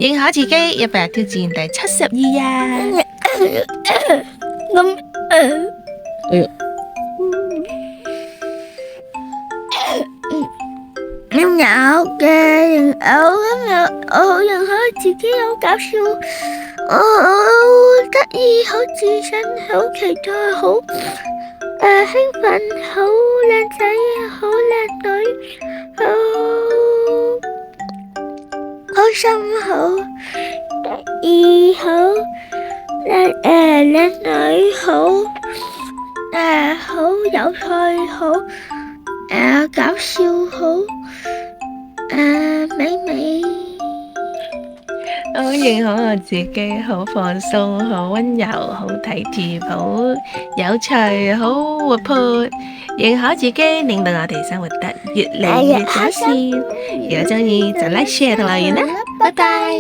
認可自己100日挑戰第72日。有嘅，我好認可自己，好搞笑，我好得意，好自信，好期待，好興奮，好靚仔，好靚女，好開心，好得意，好靚女，好有趣，好搞笑，好美。我認可我自己，好放鬆，好溫柔，好體貼，好有趣，好活潑。認可自己，令到我哋生活得越嚟越搞笑。如果鍾意就 like、share 同留言啦，拜拜。